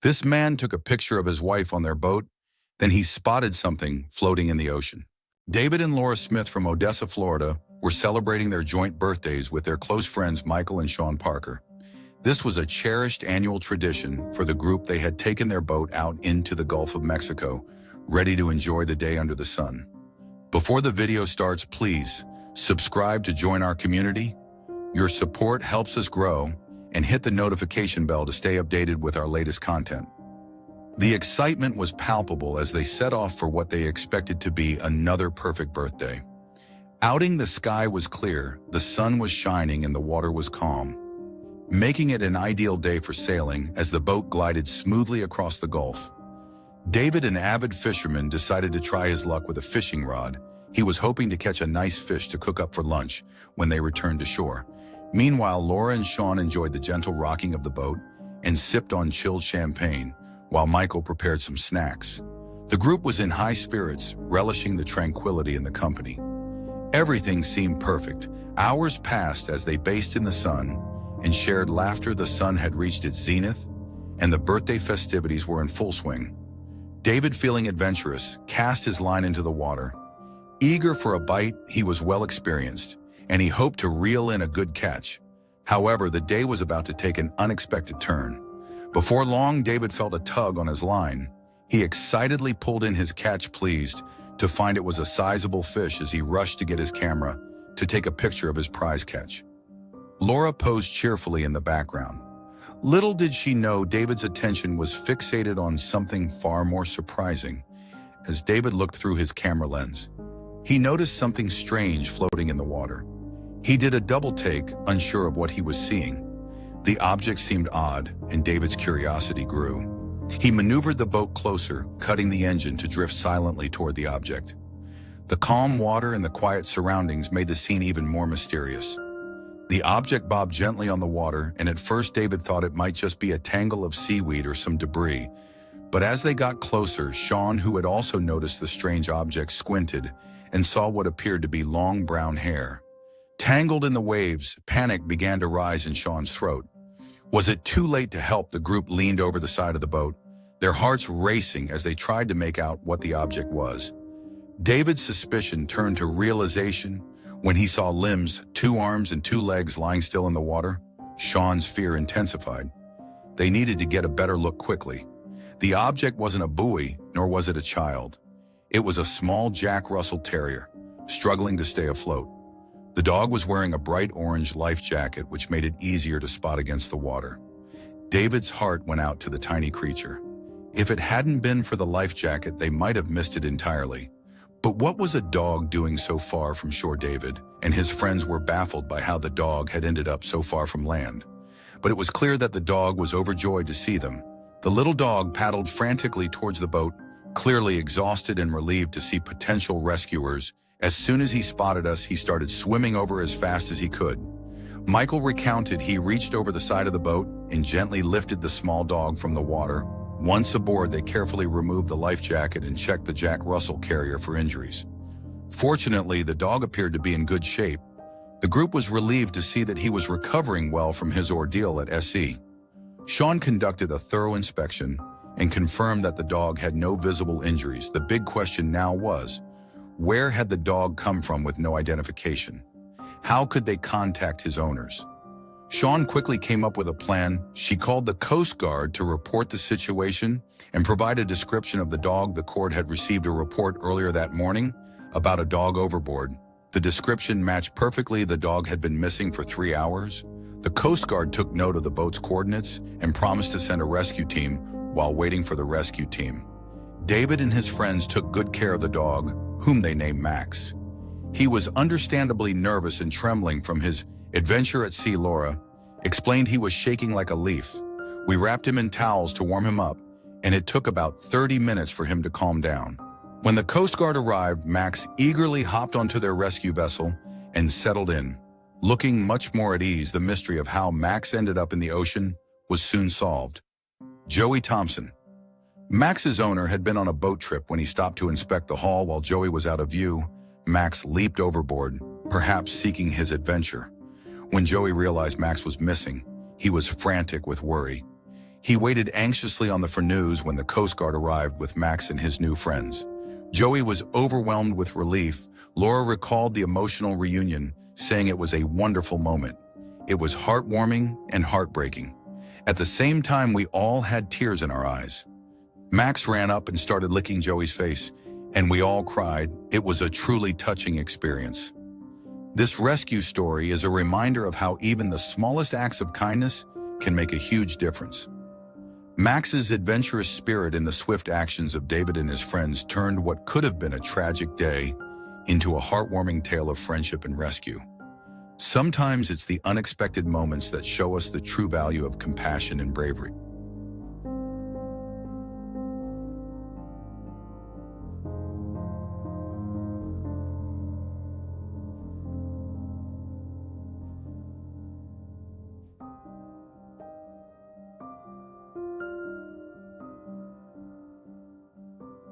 This man took a picture of his wife on their boat, then he spotted something floating in the ocean. David and Laura Smith from Odessa, Florida, were celebrating their joint birthdays with their close friends Michael and Sean Parker. This was a cherished annual tradition for the group. They had taken their boat out into the Gulf of Mexico, ready to enjoy the day under the sun. Before the video starts, please subscribe to join our community. Your support helps us grow, and hit the notification bell to stay updated with our latest content. The excitement was palpable as they set off for what they expected to be another perfect birthday. Outing, the sky was clear, the sun was shining, and the water was calm, making it an ideal day for sailing as the boat glided smoothly across the Gulf. David, an avid fisherman, decided to try his luck with a fishing rod. He was hoping to catch a nice fish to cook up for lunch when they returned to shore. Meanwhile, Laura and Sean enjoyed the gentle rocking of the boat and sipped on chilled champagne, while Michael prepared some snacks. The group was in high spirits, relishing the tranquility in the company. Everything seemed perfect. Hours passed as they based in the sun and shared laughter. The sun had reached its zenith, and the birthday festivities were in full swing. David, feeling adventurous, cast his line into the water. Eager for a bite, he was well experienced, and he hoped to reel in a good catch. However, the day was about to take an unexpected turn. Before long, David felt a tug on his line. He excitedly pulled in his catch, pleased to find it was a sizable fish as he rushed to get his camera to take a picture of his prize catch. Laura posed cheerfully in the background. Little did she know David's attention was fixated on something far more surprising. As David looked through his camera lens, he noticed something strange floating in the water. He did a double take, unsure of what he was seeing. The object seemed odd, and David's curiosity grew. He maneuvered the boat closer, cutting the engine to drift silently toward the object. The calm water and the quiet surroundings made the scene even more mysterious. The object bobbed gently on the water, and at first David thought it might just be a tangle of seaweed or some debris. But as they got closer, Sean, who had also noticed the strange object, squinted and saw what appeared to be long brown hair. Tangled in the waves, panic began to rise in Sean's throat. Was it too late to help? The group leaned over the side of the boat, their hearts racing as they tried to make out what the object was. David's suspicion turned to realization when he saw limbs, 2 arms and 2 legs lying still in the water. Sean's fear intensified. They needed to get a better look quickly. The object wasn't a buoy, nor was it a child. It was a small Jack Russell Terrier, struggling to stay afloat. The dog was wearing a bright orange life jacket, which made it easier to spot against the water. David's heart went out to the tiny creature. If it hadn't been for the life jacket, they might have missed it entirely. But what was a dog doing so far from shore? David and his friends were baffled by how the dog had ended up so far from land. But it was clear that the dog was overjoyed to see them. The little dog paddled frantically towards the boat, clearly exhausted and relieved to see potential rescuers. As soon as he spotted us, he started swimming over as fast as he could. Michael recounted he reached over the side of the boat and gently lifted the small dog from the water. Once aboard, they carefully removed the life jacket and checked the Jack Russell carrier for injuries. Fortunately, the dog appeared to be in good shape. The group was relieved to see that he was recovering well from his ordeal at SE. Sean conducted a thorough inspection and confirmed that the dog had no visible injuries. The big question now was, where had the dog come from with no identification? How could they contact his owners? Sean quickly came up with a plan. She called the Coast Guard to report the situation and provide a description of the dog. The court had received a report earlier that morning about a dog overboard. The description matched perfectly. The dog had been missing for 3 hours. The Coast Guard took note of the boat's coordinates and promised to send a rescue team. While waiting for the rescue team, David and his friends took good care of the dog, whom they named Max. He was understandably nervous and trembling from his adventure at sea. Laura explained he was shaking like a leaf. We wrapped him in towels to warm him up, and it took about 30 minutes for him to calm down. When the Coast Guard arrived, Max eagerly hopped onto their rescue vessel and settled in. Looking much more at ease, the mystery of how Max ended up in the ocean was soon solved. Joey Thompson. Max's owner had been on a boat trip. When he stopped to inspect the hull while Joey was out of view, Max leaped overboard, perhaps seeking his adventure. When Joey realized Max was missing, he was frantic with worry. He waited anxiously on the news when the Coast Guard arrived with Max and his new friends. Joey was overwhelmed with relief. Laura recalled the emotional reunion, saying it was a wonderful moment. It was heartwarming and heartbreaking. At the same time, we all had tears in our eyes. Max ran up and started licking Joey's face, and we all cried. It was a truly touching experience. This rescue story is a reminder of how even the smallest acts of kindness can make a huge difference. Max's adventurous spirit and the swift actions of David and his friends turned what could have been a tragic day into a heartwarming tale of friendship and rescue. Sometimes it's the unexpected moments that show us the true value of compassion and bravery.